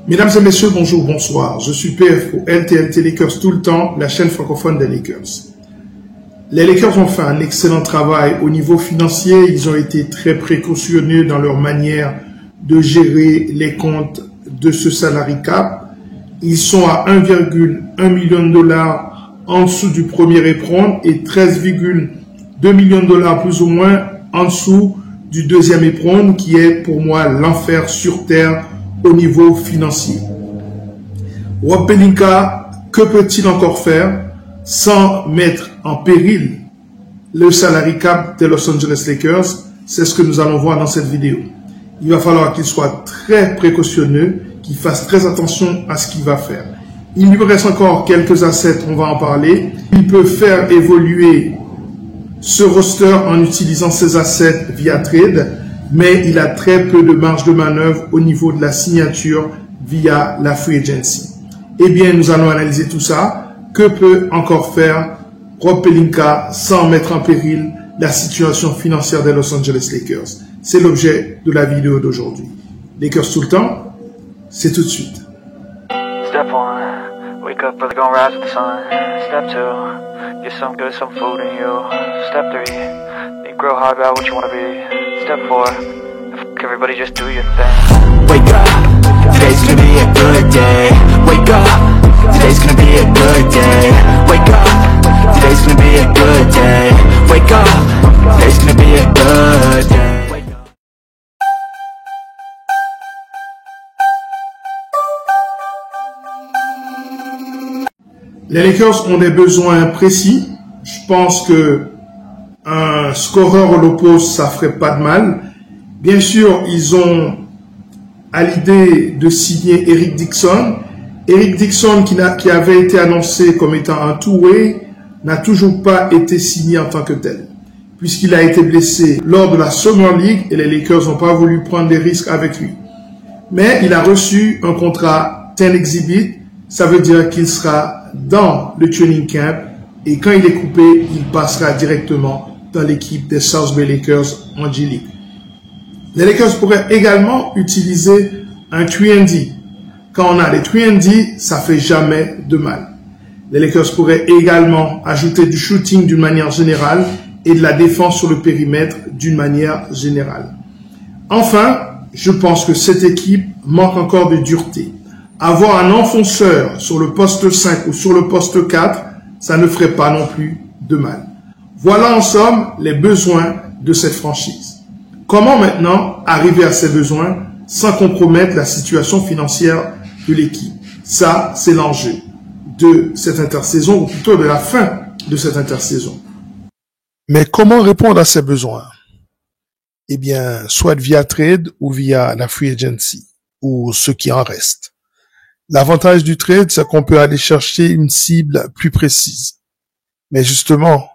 Mesdames et messieurs, bonjour, bonsoir. Je suis PF pour LTLT Lakers tout le temps, la chaîne francophone des Lakers. Les Lakers ont fait un excellent travail au niveau financier. Ils ont été très précautionneux dans leur manière de gérer les comptes de ce salary cap. Ils sont à 1,1 million de dollars en dessous du premier éperon et 13,2 millions de dollars plus ou moins en dessous du deuxième éperon, qui est pour moi l'enfer sur terre au niveau financier. Rob Pelinka, que peut-il encore faire sans mettre en péril le salary cap des Los Angeles Lakers? C'est ce que nous allons voir dans cette vidéo. Il va falloir qu'il soit très précautionneux, qu'il fasse très attention à ce qu'il va faire. Il lui reste encore quelques assets, on va en parler. Il peut faire évoluer ce roster en utilisant ses assets via trade, mais il a très peu de marge de manœuvre au niveau de la signature via la free agency. Eh bien, nous allons analyser tout ça. Que peut encore faire Rob Pelinka sans mettre en péril la situation financière des Los Angeles Lakers? C'est l'objet de la vidéo d'aujourd'hui. Lakers tout le temps, c'est tout de suite. Step 1, wake up early, gonna rise with the sun. Step 2, get some good, some food in you. Step 3, think real hard about what you wanna be. Step 4, everybody just do your thing. Wake up, today's gonna be a good day. Wake up, today's gonna be a good day. Wake up, today's gonna be a good day. Wake up, today's gonna be a good day. Les Lakers ont des besoins précis. Je pense que un scoreur au low post, ça ferait pas de mal. Bien sûr, ils ont à l'idée de signer Eric Dixon. Eric Dixon, qui avait été annoncé comme étant un two-way, n'a toujours pas été signé en tant que tel, puisqu'il a été blessé lors de la Summer League et les Lakers n'ont pas voulu prendre des risques avec lui. Mais il a reçu un contrat 10 exhibit, ça veut dire qu'il sera dans le training camp et quand il est coupé, il passera directement dans l'équipe des South Bay Lakers en G-League. Les Lakers pourraient également utiliser un 3&D. Quand on a les 3&D, ça fait jamais de mal. Les Lakers pourraient également ajouter du shooting d'une manière générale et de la défense sur le périmètre d'une manière générale. Enfin, je pense que cette équipe manque encore de dureté. Avoir un enfonceur sur le poste 5 ou sur le poste 4, ça ne ferait pas non plus de mal. Voilà en somme les besoins de cette franchise. Comment maintenant arriver à ces besoins sans compromettre la situation financière de l'équipe? Ça, c'est l'enjeu de cette intersaison, ou plutôt de la fin de cette intersaison. Mais comment répondre à ces besoins? Eh bien, soit via trade ou via la free agency, ou ce qui en reste. L'avantage du trade, c'est qu'on peut aller chercher une cible plus précise. Mais justement,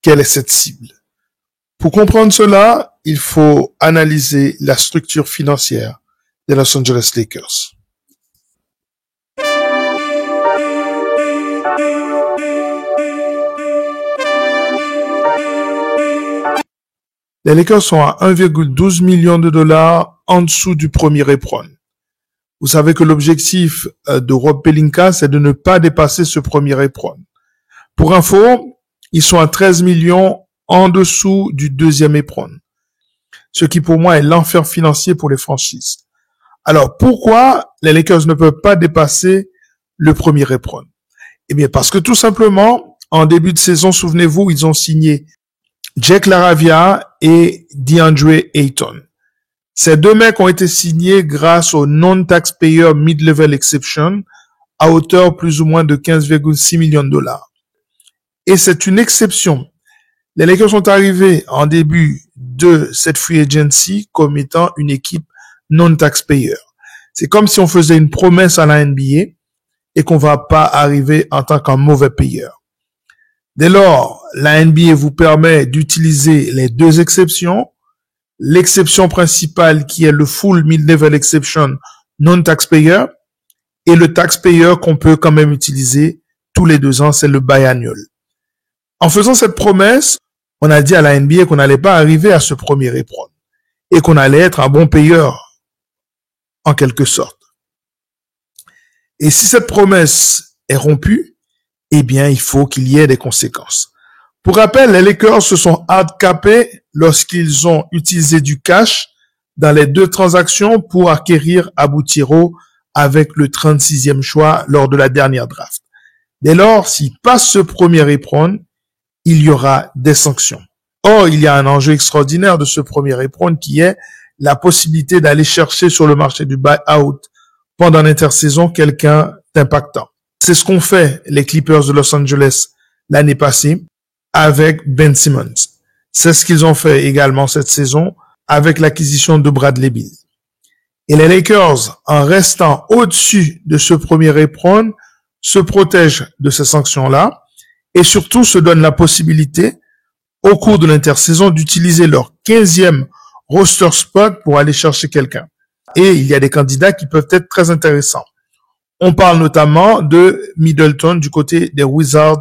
quelle est cette cible? Pour comprendre cela, il faut analyser la structure financière des Los Angeles Lakers. Les Lakers sont à 1,12 million de dollars en dessous du premier éperon. Vous savez que l'objectif de Rob Pelinka, c'est de ne pas dépasser ce premier éperon. Pour info, ils sont à 13 millions en dessous du deuxième éperon. Ce qui pour moi est l'enfer financier pour les franchises. Alors pourquoi les Lakers ne peuvent pas dépasser le premier éperon? Eh bien parce que tout simplement, en début de saison, souvenez-vous, ils ont signé Jack LaRavia et DeAndre Ayton. Ces deux mecs ont été signés grâce au non-taxpayer mid-level exception à hauteur plus ou moins de 15,6 millions de dollars. Et c'est une exception. Les Lakers sont arrivés en début de cette free agency comme étant une équipe non-taxpayer. C'est comme si on faisait une promesse à la NBA et qu'on va pas arriver en tant qu'un mauvais payeur. Dès lors, la NBA vous permet d'utiliser les deux exceptions. L'exception principale qui est le full mid-level exception non-taxpayer et le taxpayer qu'on peut quand même utiliser tous les 2 ans, c'est le biannual. En faisant cette promesse, on a dit à la NBA qu'on n'allait pas arriver à ce premier éperon et qu'on allait être un bon payeur en quelque sorte. Et si cette promesse est rompue, eh bien, il faut qu'il y ait des conséquences. Pour rappel, les Lakers se sont handicapés lorsqu'ils ont utilisé du cash dans les 2 transactions pour acquérir Aboutiro avec le 36e choix lors de la dernière draft. Dès lors, s'ils passent ce premier éperon, il y aura des sanctions. Or, il y a un enjeu extraordinaire de ce premier éperon qui est la possibilité d'aller chercher sur le marché du buy-out pendant l'intersaison quelqu'un d'impactant. C'est ce qu'ont fait les Clippers de Los Angeles l'année passée avec Ben Simmons. C'est ce qu'ils ont fait également cette saison avec l'acquisition de Bradley Beal. Et les Lakers, en restant au-dessus de ce premier éperon, se protègent de ces sanctions-là et surtout se donnent la possibilité, au cours de l'intersaison, d'utiliser leur 15e roster spot pour aller chercher quelqu'un. Et il y a des candidats qui peuvent être très intéressants. On parle notamment de Middleton du côté des Wizards.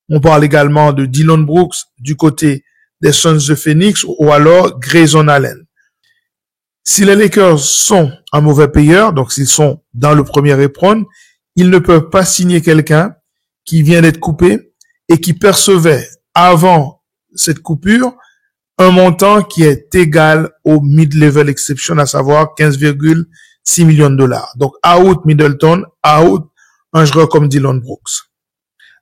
On parle également de Dillon Brooks du côté des Suns de Phoenix ou alors Grayson Allen. Si les Lakers sont un mauvais payeur, donc s'ils sont dans le premier éperon, ils ne peuvent pas signer quelqu'un qui vient d'être coupé et qui percevait avant cette coupure un montant qui est égal au mid-level exception, à savoir 15,6 millions de dollars. Donc, out Middleton, out un joueur comme Dillon Brooks.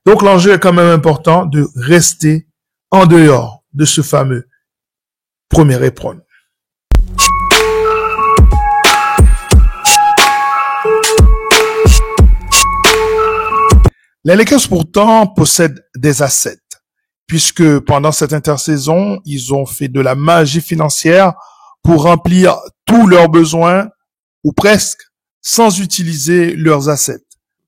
Donc, l'enjeu est quand même important de rester en dehors de ce fameux premier éperon. Les Lakers, pourtant, possèdent des assets, puisque pendant cette intersaison, ils ont fait de la magie financière pour remplir tous leurs besoins, ou presque, sans utiliser leurs assets.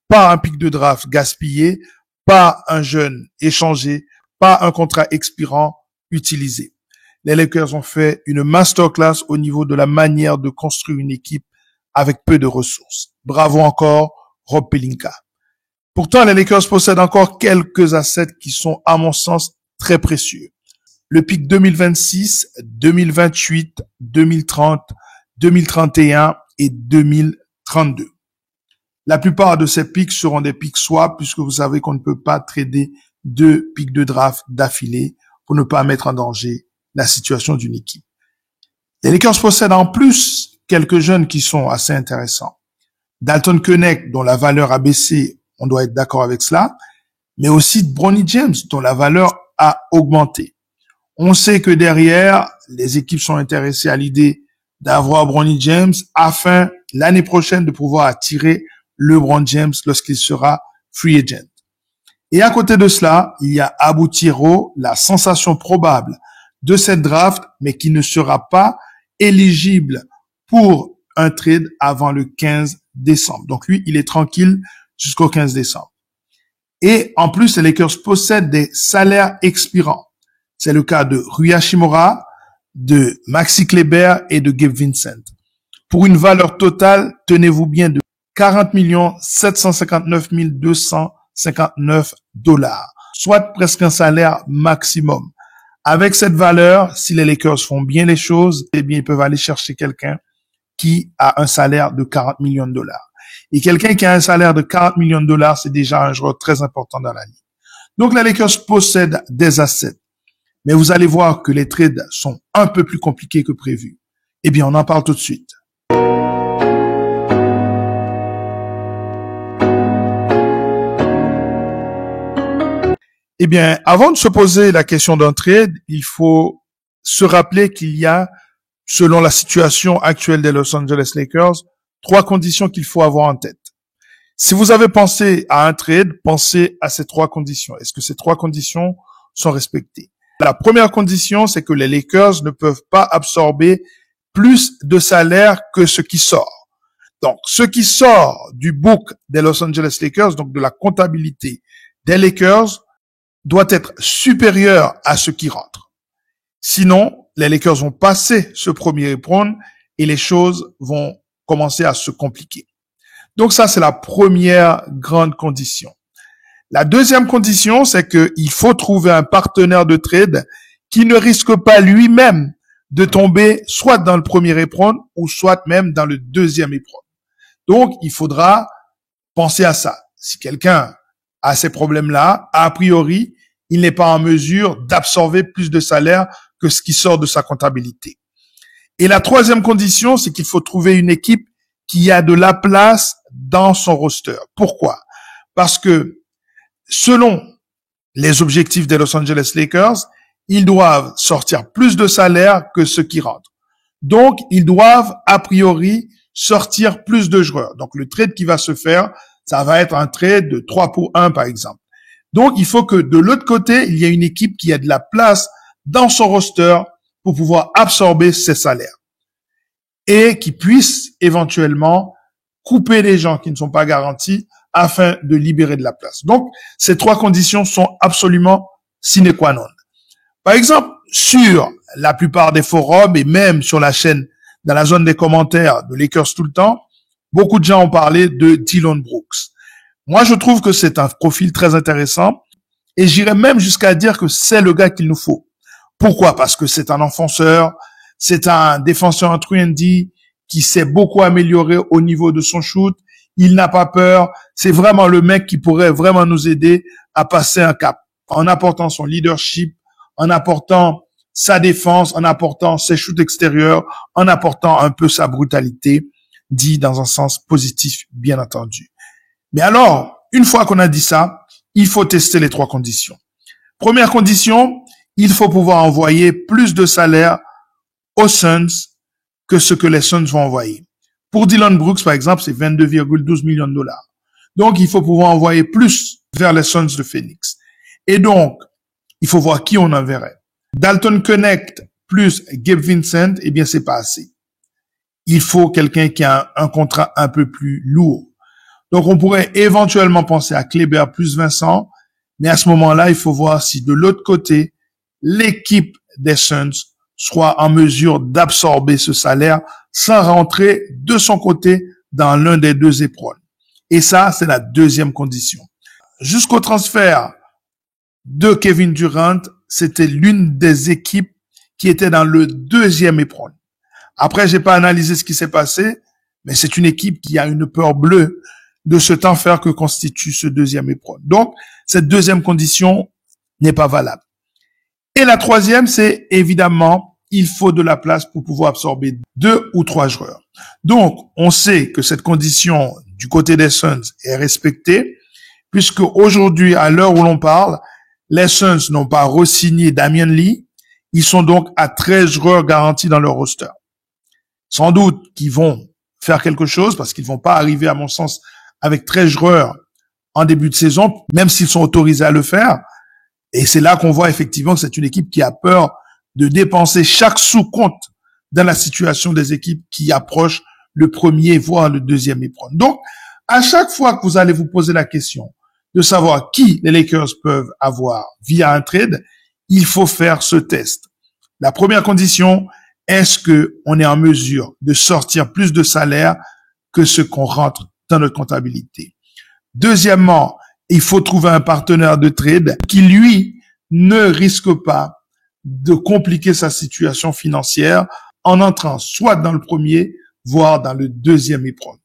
Pas un pic de draft gaspillé, pas un jeune échangé, pas un contrat expirant utilisé. Les Lakers ont fait une masterclass au niveau de la manière de construire une équipe avec peu de ressources. Bravo encore, Rob Pelinka. Pourtant, les Lakers possèdent encore quelques assets qui sont, à mon sens, très précieux. Le pic 2026, 2028, 2030, 2031 et 2032. La plupart de ces pics seront des pics swap, puisque vous savez qu'on ne peut pas trader 2 pics de draft d'affilée pour ne pas mettre en danger la situation d'une équipe. Les Lakers possèdent en plus quelques jeunes qui sont assez intéressants. Dalton Keunig, dont la valeur a baissé, on doit être d'accord avec cela, mais aussi Bronny James, dont la valeur a augmenté. On sait que derrière, les équipes sont intéressées à l'idée d'avoir Bronny James afin, l'année prochaine, de pouvoir attirer LeBron James lorsqu'il sera free agent. Et à côté de cela, il y a Aboutiro, la sensation probable de cette draft, mais qui ne sera pas éligible pour un trade avant le 15 décembre. Donc lui, il est tranquille jusqu'au 15 décembre. Et en plus, les Lakers possèdent des salaires expirants. C'est le cas de Rui Hachimura, de Maxi Kleber et de Gabe Vincent. Pour une valeur totale, tenez-vous bien, de 40 759 259 dollars, soit presque un salaire maximum. Avec cette valeur, si les Lakers font bien les choses, eh bien, ils peuvent aller chercher quelqu'un qui a un salaire de 40 millions de dollars. Et quelqu'un qui a un salaire de 40 millions de dollars, c'est déjà un joueur très important dans la ligue. Donc, les Lakers possèdent des assets. Mais vous allez voir que les trades sont un peu plus compliqués que prévu. Eh bien, on en parle tout de suite. Eh bien, avant de se poser la question d'un trade, il faut se rappeler qu'il y a, selon la situation actuelle des Los Angeles Lakers, 3 conditions qu'il faut avoir en tête. Si vous avez pensé à un trade, pensez à ces 3 conditions. Est-ce que ces 3 conditions sont respectées? La première condition, c'est que les Lakers ne peuvent pas absorber plus de salaire que ce qui sort. Donc, ce qui sort du book des Los Angeles Lakers, donc de la comptabilité des Lakers, doit être supérieur à ce qui rentre. Sinon, les Lakers vont passer ce premier éperon et les choses vont commencer à se compliquer. Donc ça, c'est la première grande condition. La deuxième condition, c'est qu'il faut trouver un partenaire de trade qui ne risque pas lui-même de tomber soit dans le premier éperon ou soit même dans le deuxième éperon. Donc, il faudra pensez à ça. Si quelqu'un a ces problèmes-là, a priori, il n'est pas en mesure d'absorber plus de salaire que ce qui sort de sa comptabilité. Et la troisième condition, c'est qu'il faut trouver une équipe qui a de la place dans son roster. Pourquoi? Parce que selon les objectifs des Los Angeles Lakers, ils doivent sortir plus de salaire que ceux qui rentrent. Donc, ils doivent, a priori, sortir plus de joueurs. Donc, le trade qui va se faire, ça va être un trade de 3 pour 1, par exemple. Donc, il faut que de l'autre côté, il y ait une équipe qui ait de la place dans son roster pour pouvoir absorber ces salaires et qui puisse éventuellement couper les gens qui ne sont pas garantis afin de libérer de la place. Donc, ces trois conditions sont absolument sine qua non. Par exemple, sur la plupart des forums et même sur la chaîne, dans la zone des commentaires de Lakers tout le temps, beaucoup de gens ont parlé de Dillon Brooks. Moi, je trouve que c'est un profil très intéressant et j'irais même jusqu'à dire que c'est le gars qu'il nous faut. Pourquoi? Parce que c'est un enfonceur, c'est un défenseur en 3&D qui s'est beaucoup amélioré au niveau de son shoot. Il n'a pas peur. C'est vraiment le mec qui pourrait vraiment nous aider à passer un cap en apportant son leadership, en apportant sa défense, en apportant ses shoots extérieurs, en apportant un peu sa brutalité, dit dans un sens positif, bien entendu. Mais alors, une fois qu'on a dit ça, il faut tester les trois conditions. Première condition, il faut pouvoir envoyer plus de salaire aux Suns que ce que les Suns vont envoyer. Pour Dillon Brooks, par exemple, c'est 22,12 millions de dollars. Donc, il faut pouvoir envoyer plus vers les Suns de Phoenix. Et donc, il faut voir qui on enverrait. Dalton Knecht plus Gabe Vincent, eh bien, c'est pas assez. Il faut quelqu'un qui a un contrat un peu plus lourd. Donc, on pourrait éventuellement penser à Kleber plus Vincent, mais à ce moment-là, il faut voir si de l'autre côté, l'équipe des Suns soit en mesure d'absorber ce salaire sans rentrer de son côté dans l'un des deux éperons. Et ça, c'est la deuxième condition. Jusqu'au transfert de Kevin Durant, c'était l'une des équipes qui était dans le deuxième éperon. Après, j'ai pas analysé ce qui s'est passé, mais c'est une équipe qui a une peur bleue de cet enfer que constitue ce deuxième éperon. Donc, cette deuxième condition n'est pas valable. Et la troisième, c'est évidemment, il faut de la place pour pouvoir absorber 2 ou 3 joueurs. Donc, on sait que cette condition du côté des Suns est respectée, puisque aujourd'hui, à l'heure où l'on parle, les Suns n'ont pas re-signé Damian Lee. Ils sont donc à 13 joueurs garantis dans leur roster. Sans doute qu'ils vont faire quelque chose, parce qu'ils vont pas arriver, à mon sens, avec 13 joueurs en début de saison, même s'ils sont autorisés à le faire. Et c'est là qu'on voit effectivement que c'est une équipe qui a peur de dépenser chaque sous-compte dans la situation des équipes qui approchent le premier, voire le deuxième éperon. Donc, à chaque fois que vous allez vous poser la question de savoir qui les Lakers peuvent avoir via un trade, il faut faire ce test. La première condition, est-ce que on est en mesure de sortir plus de salaire que ce qu'on rentre dans notre comptabilité? Deuxièmement, il faut trouver un partenaire de trade qui, lui, ne risque pas de compliquer sa situation financière en entrant soit dans le premier, voire dans le deuxième éperon.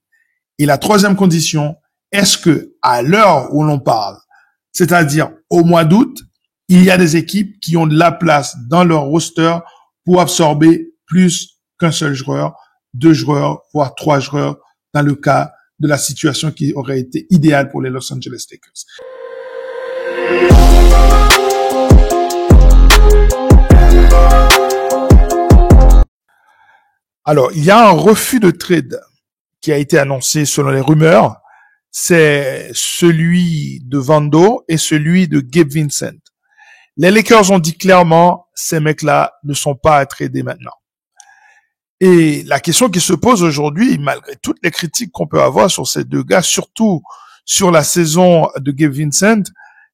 Et la troisième condition, est-ce que, à l'heure où l'on parle, c'est-à-dire au mois d'août, il y a des équipes qui ont de la place dans leur roster pour absorber plus qu'un seul joueur, 2 joueurs, voire 3 joueurs, dans le cas de la situation qui aurait été idéale pour les Los Angeles Lakers. Alors, il y a un refus de trade qui a été annoncé selon les rumeurs. C'est celui de Vando et celui de Gabe Vincent. Les Lakers ont dit clairement, ces mecs-là ne sont pas à trader maintenant. Et la question qui se pose aujourd'hui, malgré toutes les critiques qu'on peut avoir sur ces deux gars, surtout sur la saison de Gabe Vincent,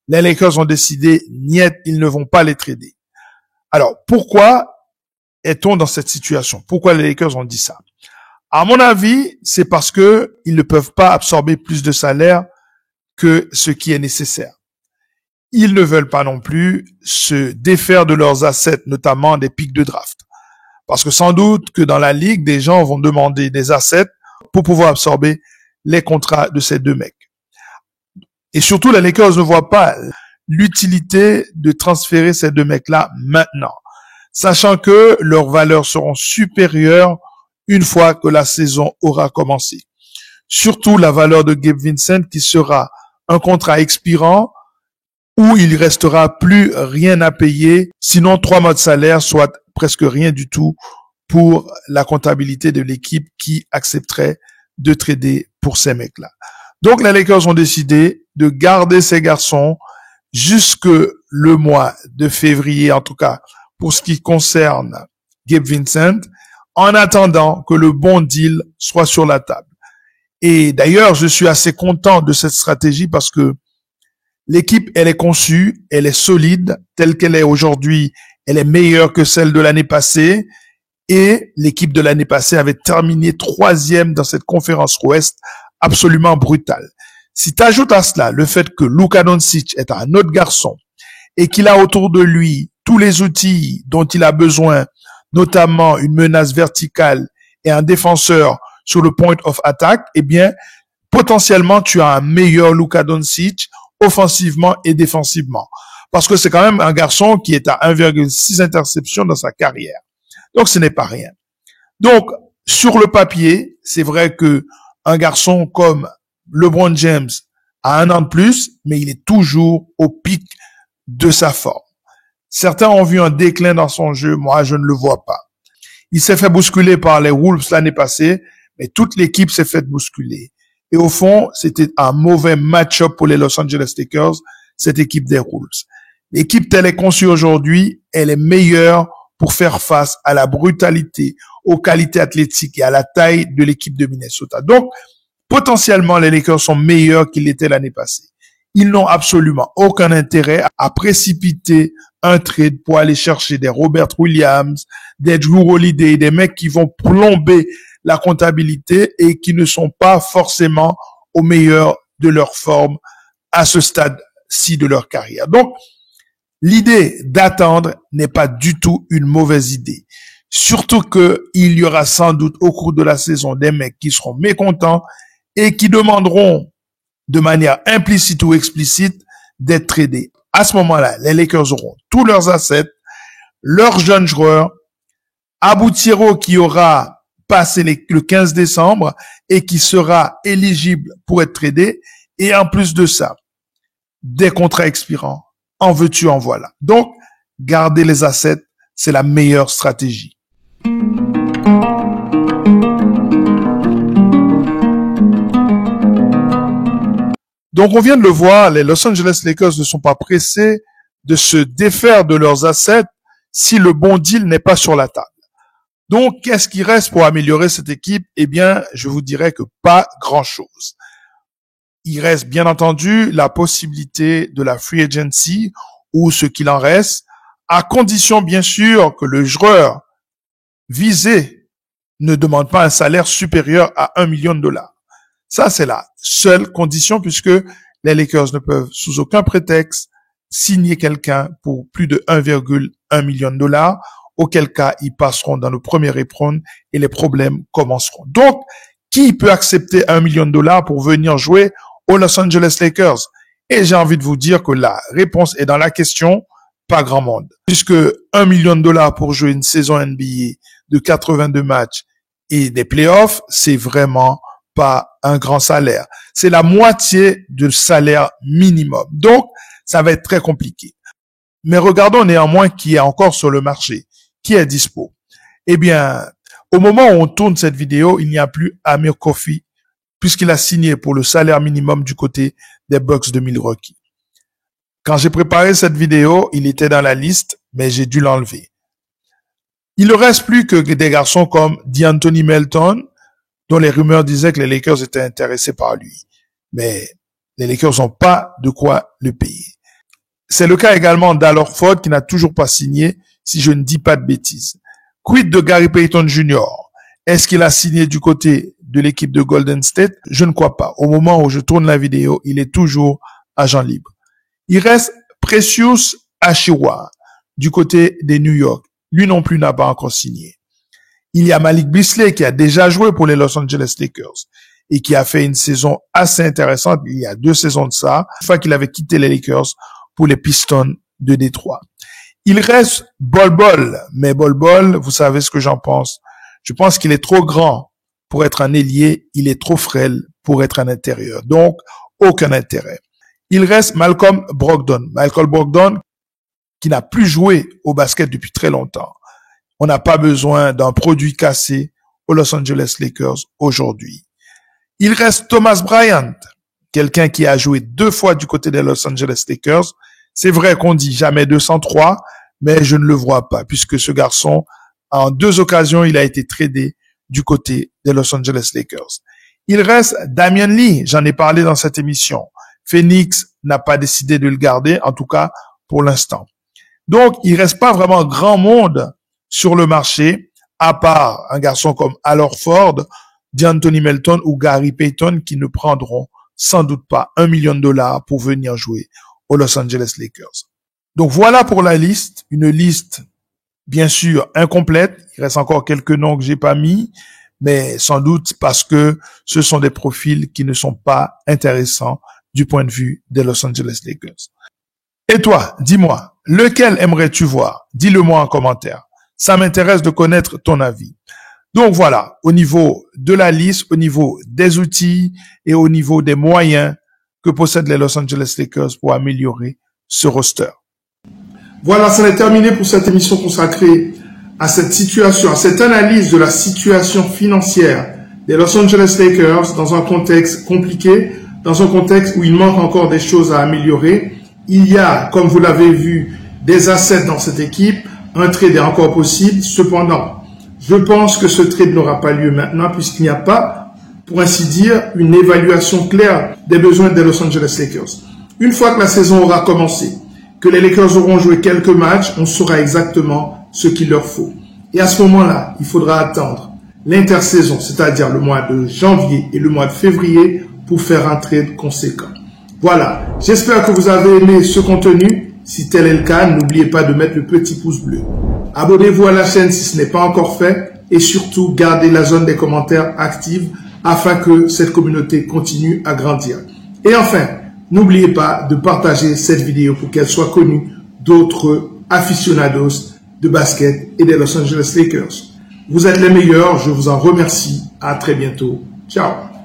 les Lakers ont décidé, niet, ils ne vont pas les trader. Alors, pourquoi est-on dans cette situation? Pourquoi les Lakers ont dit ça? À mon avis, c'est parce que ils ne peuvent pas absorber plus de salaire que ce qui est nécessaire. Ils ne veulent pas non plus se défaire de leurs assets, notamment des pics de draft. Parce que sans doute que dans la ligue, des gens vont demander des assets pour pouvoir absorber les contrats de ces deux mecs. Et surtout, les Lakers ne voient pas l'utilité de transférer ces deux mecs-là maintenant, sachant que leurs valeurs seront supérieures une fois que la saison aura commencé. Surtout la valeur de Gabe Vincent qui sera un contrat expirant où il restera plus rien à payer, sinon 3 mois de salaire, soit presque rien du tout pour la comptabilité de l'équipe qui accepterait de trader pour ces mecs-là. Donc les Lakers ont décidé de garder ces garçons jusque le mois de février, en tout cas pour ce qui concerne Gabe Vincent, en attendant que le bon deal soit sur la table. Et d'ailleurs, je suis assez content de cette stratégie parce que l'équipe, elle est conçue, elle est solide, telle qu'elle est aujourd'hui, elle est meilleure que celle de l'année passée. Et l'équipe de l'année passée avait terminé 3e dans cette conférence Ouest, absolument brutale. Si tu ajoutes à cela le fait que Luka Doncic est un autre garçon et qu'il a autour de lui tous les outils dont il a besoin, notamment une menace verticale et un défenseur sur le point of attack, eh bien, potentiellement, tu as un meilleur Luka Doncic offensivement et défensivement. Parce que c'est quand même un garçon qui est à 1,6 interceptions dans sa carrière. Donc, ce n'est pas rien. Donc, sur le papier, c'est vrai que un garçon comme LeBron James a 1 an de plus, mais il est toujours au pic de sa forme. Certains ont vu un déclin dans son jeu. Moi, je ne le vois pas. Il s'est fait bousculer par les Wolves l'année passée, mais toute l'équipe s'est fait bousculer. Et au fond, c'était un mauvais match-up pour les Los Angeles Lakers, cette équipe des Wolves. L'équipe telle est conçue aujourd'hui, elle est meilleure pour faire face à la brutalité, aux qualités athlétiques et à la taille de l'équipe de Minnesota. Donc, potentiellement, les Lakers sont meilleurs qu'ils l'étaient l'année passée. Ils n'ont absolument aucun intérêt à précipiter un trade pour aller chercher des Robert Williams, des Drew Holiday, des mecs qui vont plomber la comptabilité et qui ne sont pas forcément au meilleur de leur forme à ce stade-ci de leur carrière. Donc, l'idée d'attendre n'est pas du tout une mauvaise idée. Surtout que il y aura sans doute au cours de la saison des mecs qui seront mécontents et qui demanderont de manière implicite ou explicite d'être tradés. À ce moment-là, les Lakers auront tous leurs assets, leurs jeunes joueurs, Abou Thiro qui aura passé le 15 décembre et qui sera éligible pour être tradé, et en plus de ça, des contrats expirants. En veux-tu, en voilà. Donc, garder les assets, c'est la meilleure stratégie. Donc, on vient de le voir, les Los Angeles Lakers ne sont pas pressés de se défaire de leurs assets si le bon deal n'est pas sur la table. Donc, qu'est-ce qui reste pour améliorer cette équipe? Eh bien, je vous dirais que pas grand-chose. Il reste bien entendu la possibilité de la free agency ou ce qu'il en reste, à condition bien sûr que le joueur visé ne demande pas un salaire supérieur à $1 million. Ça, c'est la seule condition puisque les Lakers ne peuvent sous aucun prétexte signer quelqu'un pour plus de $1,1 million, auquel cas ils passeront dans le premier éperon et les problèmes commenceront. Donc, qui peut accepter $1 million pour venir jouer aux Los Angeles Lakers? Et j'ai envie de vous dire que la réponse est dans la question, pas grand monde. Puisque $1 million pour jouer une saison NBA de 82 matchs et des playoffs, c'est vraiment pas un grand salaire. C'est la moitié du salaire minimum. Donc, ça va être très compliqué. Mais regardons néanmoins qui est encore sur le marché, qui est dispo. Eh bien, au moment où on tourne cette vidéo, il n'y a plus Amir Coffey, puisqu'il a signé pour le salaire minimum du côté des Bucks de Milwaukee. Quand j'ai préparé cette vidéo, il était dans la liste, mais j'ai dû l'enlever. Il ne reste plus que des garçons comme DeAnthony Melton, dont les rumeurs disaient que les Lakers étaient intéressés par lui. Mais les Lakers n'ont pas de quoi le payer. C'est le cas également d'Al Horford qui n'a toujours pas signé, si je ne dis pas de bêtises. Quid de Gary Payton Jr.? Est-ce qu'il a signé du côté de l'équipe de Golden State? Je ne crois pas. Au moment où je tourne la vidéo, il est toujours agent libre. Il reste Precious Achiuwa du côté des New York. Lui non plus n'a pas encore signé. Il y a Malik Beasley qui a déjà joué pour les Los Angeles Lakers. et qui a fait une saison assez intéressante il y a 2 saisons de ça, une fois qu'il avait quitté les Lakers pour les Pistons de Détroit. Il reste Bol Bol, mais Bol Bol, vous savez ce que j'en pense. Je pense qu'il est trop grand pour être un ailier, il est trop frêle pour être un intérieur. Donc, aucun intérêt. Il reste Malcolm Brogdon. Malcolm Brogdon, qui n'a plus joué au basket depuis très longtemps. On n'a pas besoin d'un produit cassé aux Los Angeles Lakers aujourd'hui. Il reste Thomas Bryant, quelqu'un qui a joué 2 fois du côté des Los Angeles Lakers. C'est vrai qu'on dit jamais 203, mais je ne le vois pas, puisque ce garçon, en 2 occasions, il a été tradé du côté des Los Angeles Lakers. Il reste Damian Lee, j'en ai parlé dans cette émission. Phoenix n'a pas décidé de le garder, en tout cas pour l'instant. Donc, il reste pas vraiment grand monde sur le marché, à part un garçon comme Al Horford, d'Anthony Melton ou Gary Payton qui ne prendront sans doute pas $1 million pour venir jouer aux Los Angeles Lakers. Donc voilà pour la liste, une liste bien sûr incomplète, il reste encore quelques noms que j'ai pas mis, mais sans doute parce que ce sont des profils qui ne sont pas intéressants du point de vue des Los Angeles Lakers. Et toi, dis-moi, lequel aimerais-tu voir? Dis-le-moi en commentaire. Ça m'intéresse de connaître ton avis. Donc voilà, au niveau de la liste, au niveau des outils et au niveau des moyens que possèdent les Los Angeles Lakers pour améliorer ce roster. Voilà, ça est terminé pour cette émission consacrée à cette situation, à cette analyse de la situation financière des Los Angeles Lakers dans un contexte compliqué, dans un contexte où il manque encore des choses à améliorer. Il y a, comme vous l'avez vu, des assets dans cette équipe, un trade est encore possible. Cependant, je pense que ce trade n'aura pas lieu maintenant puisqu'il n'y a pas, pour ainsi dire, une évaluation claire des besoins des Los Angeles Lakers. Une fois que la saison aura commencé, que les Lakers auront joué quelques matchs, on saura exactement ce qu'il leur faut. Et à ce moment-là, il faudra attendre l'intersaison, c'est-à-dire le mois de janvier et le mois de février pour faire un trade conséquent. Voilà, j'espère que vous avez aimé ce contenu. Si tel est le cas, n'oubliez pas de mettre le petit pouce bleu. Abonnez-vous à la chaîne si ce n'est pas encore fait et surtout gardez la zone des commentaires active afin que cette communauté continue à grandir. Et enfin, n'oubliez pas de partager cette vidéo pour qu'elle soit connue d'autres aficionados de basket et des Los Angeles Lakers. Vous êtes les meilleurs, je vous en remercie. À très bientôt. Ciao.